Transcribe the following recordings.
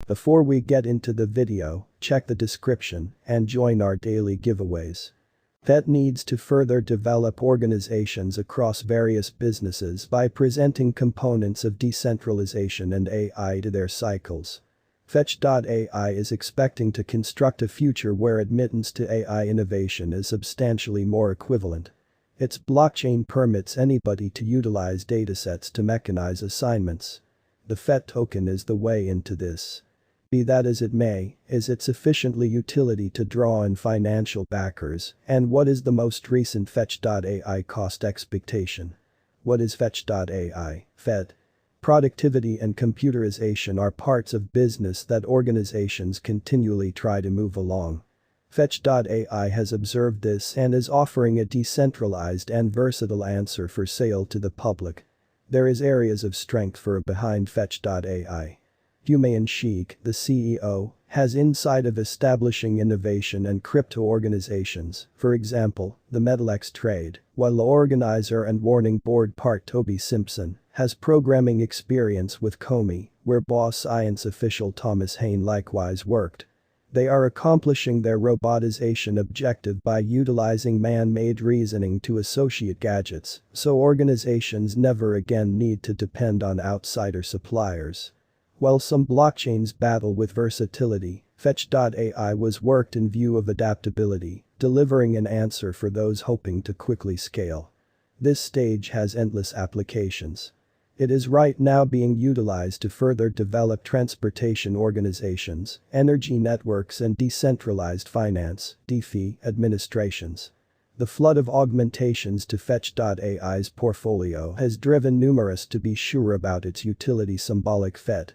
Before we get into the video, check the description and join our daily giveaways. Fetch needs to further develop organizations across various businesses by presenting components of decentralization and AI to their cycles. Fetch.ai is expecting to construct a future where admittance to AI innovation is substantially more equivalent. Its blockchain permits anybody to utilize datasets to mechanize assignments. The Fetch token is the way into this. Be that as it may, is it sufficiently utility to draw in financial backers, and what is the most recent fetch.ai cost expectation? What is fetch.ai? Fetch. Productivity and computerization are parts of business that organizations continually try to move along. Fetch.ai has observed this and is offering a decentralized and versatile answer for sale to the public. There is areas of strength for behind Fetch.ai. Humayan Sheikh, the CEO, has insight of establishing innovation and crypto organizations, for example, the Metalex trade, while the organizer and warning board part Toby Simpson has programming experience with Comey, where Boss Science official Thomas Hain likewise worked. They are accomplishing their robotization objective by utilizing man-made reasoning to associate gadgets, so organizations never again need to depend on outsider suppliers. While some blockchains battle with versatility, Fetch.ai was worked in view of adaptability, delivering an answer for those hoping to quickly scale. This stage has endless applications. It is right now being utilized to further develop transportation organizations, energy networks and decentralized finance (DeFi) administrations. The flood of augmentations to Fetch.ai's portfolio has driven numerous to be sure about its utility. Symbolic Fetch.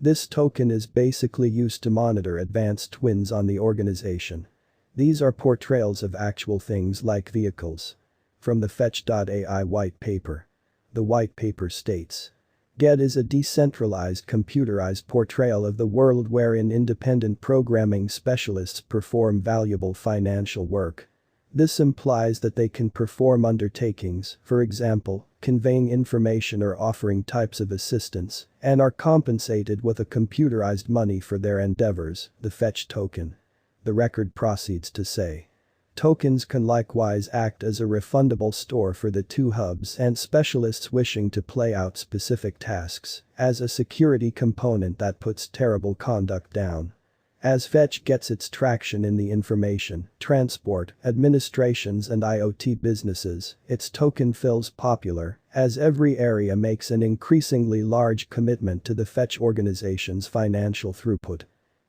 This token is basically used to monitor advanced twins on the organization. These are portrayals of actual things like vehicles. From the Fetch.ai white paper. The white paper states. GET is a decentralized computerized portrayal of the world wherein independent programming specialists perform valuable financial work. This implies that they can perform undertakings, for example, conveying information or offering types of assistance, and are compensated with a computerized money for their endeavors, the Fetch token. The record proceeds to say. Tokens can likewise act as a refundable store for the two hubs and specialists wishing to play out specific tasks, as a security component that puts terrible conduct down. As Fetch gets its traction in the information, transport, administrations and IoT businesses, its token feels popular, as every area makes an increasingly large commitment to the Fetch organization's financial throughput.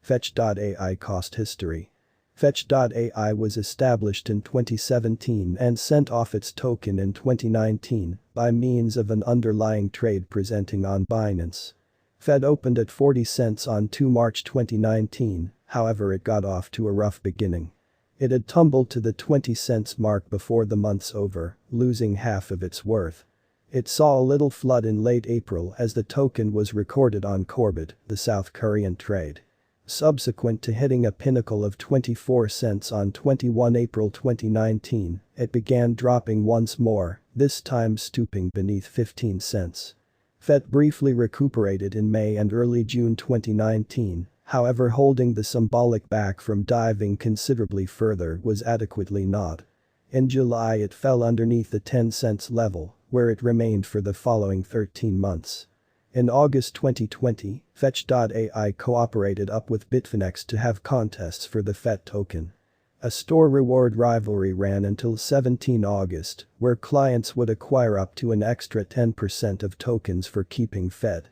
Fetch.ai cost history. Fetch.ai was established in 2017 and sent off its token in 2019 by means of an underlying trade presenting on Binance. Fed opened at 40 cents on 2 March 2019, however it got off to a rough beginning. It had tumbled to the 20 cents mark before the month's over, losing half of its worth. It saw a little flood in late April as the token was recorded on Corbett, the South Korean trade. Subsequent to hitting a pinnacle of 24 cents on 21 April 2019, it began dropping once more, this time stooping beneath 15 cents. Fetch briefly recuperated in May and early June 2019, however holding the symbolic back from diving considerably further was adequately not. In July it fell underneath the 10 cents level, where it remained for the following 13 months. In August 2020, Fetch.ai cooperated up with Bitfinex to have contests for the Fetch token. A store reward rivalry ran until 17 August, where clients would acquire up to an extra 10% of tokens for keeping Fetch.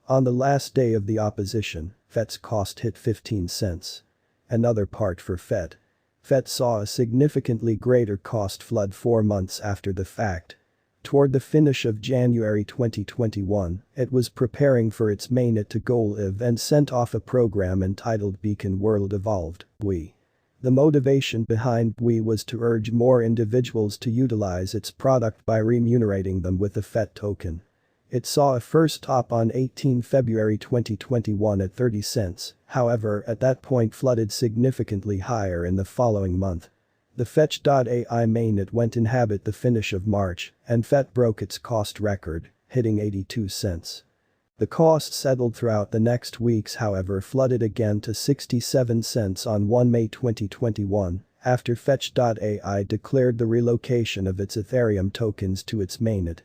On the last day of the opposition, Fetch's cost hit 15 cents. Another part for Fetch. Fetch saw a significantly greater cost flood 4 months after the fact. Toward the finish of January 2021, it was preparing for its mainnet to go live and sent off a program entitled Beacon World Evolved, BWE. The motivation behind BWE was to urge more individuals to utilize its product by remunerating them with a Fetch token. It saw a first top on 18 February 2021 at 30 cents, however at that point flooded significantly higher in the following month. The Fetch.ai mainnet went inhabit the finish of March, and Fetch broke its cost record, hitting 82 cents. The cost settled throughout the next weeks, however, flooded again to 67 cents on 1 May 2021 after fetch.ai declared the relocation of its Ethereum tokens to its mainnet.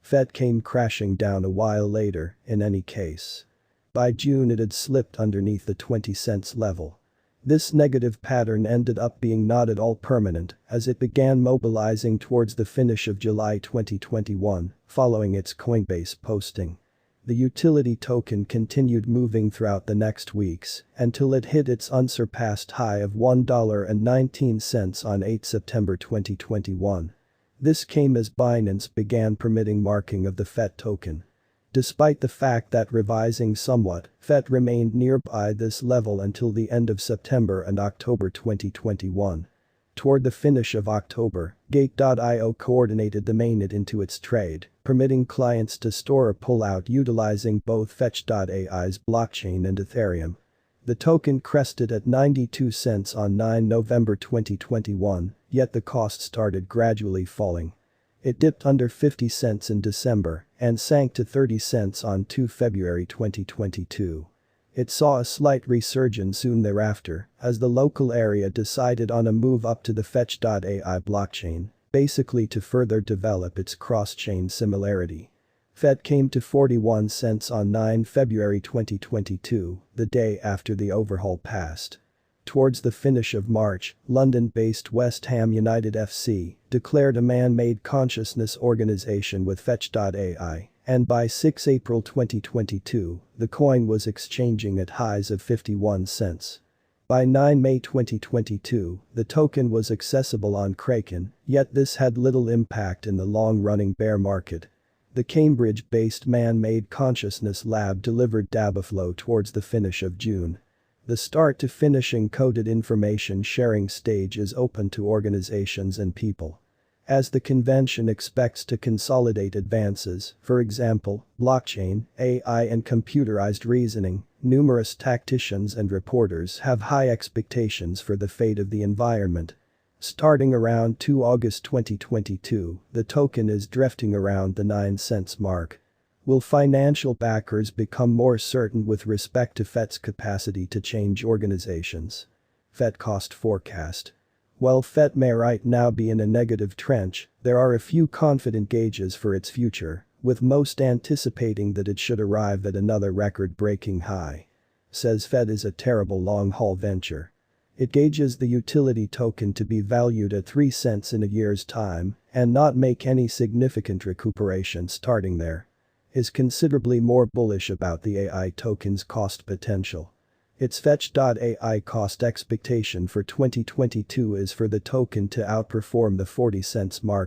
FET came crashing down a while later, in any case. By June it had slipped underneath the 20 cents level. This negative pattern ended up being not at all permanent as it began mobilizing towards the finish of July 2021 following its Coinbase posting. The utility token continued moving throughout the next weeks until it hit its unsurpassed high of $1.19 on 8 September 2021. This came as Binance began permitting marking of the FET token. Despite the fact that revising somewhat, FET remained nearby this level until the end of September and October 2021. Toward the finish of October, Gate.io coordinated the mainnet into its trade, permitting clients to store or pull out utilizing both fetch.ai's blockchain and Ethereum. The token crested at 92 cents on 9 November 2021, yet the cost started gradually falling. It dipped under 50 cents in December and sank to 30 cents on 2 February 2022. It saw a slight resurgence soon thereafter as the local area decided on a move up to the fetch.ai blockchain, basically to further develop its cross-chain similarity. FET came to 41 cents on 9 February 2022, the day after the overhaul passed. Towards the finish of March, London-based West Ham United FC declared a man-made consciousness organization with fetch.ai, and by 6 April 2022, the coin was exchanging at highs of 51 cents. By 9 May 2022, the token was accessible on Kraken, yet this had little impact in the long-running bear market. The Cambridge-based man-made consciousness lab delivered Dabaflow towards the finish of June. The start-to-finish encoded information sharing stage is open to organizations and people. As the convention expects to consolidate advances, for example, blockchain, AI and computerized reasoning, numerous tacticians and reporters have high expectations for the fate of the environment. Starting around 2 August 2022, the token is drifting around the 9 cents mark. Will financial backers become more certain with respect to FET's capacity to change organizations? FET cost forecast. While FET may right now be in a negative trench, there are a few confident gauges for its future, with most anticipating that it should arrive at another record-breaking high. Says FET is a terrible long-haul venture. It gauges the utility token to be valued at 3 cents in a year's time and not make any significant recuperation starting there. Is considerably more bullish about the AI token's cost potential. Its fetch.ai cost expectation for 2022 is for the token to outperform the 40 cents mark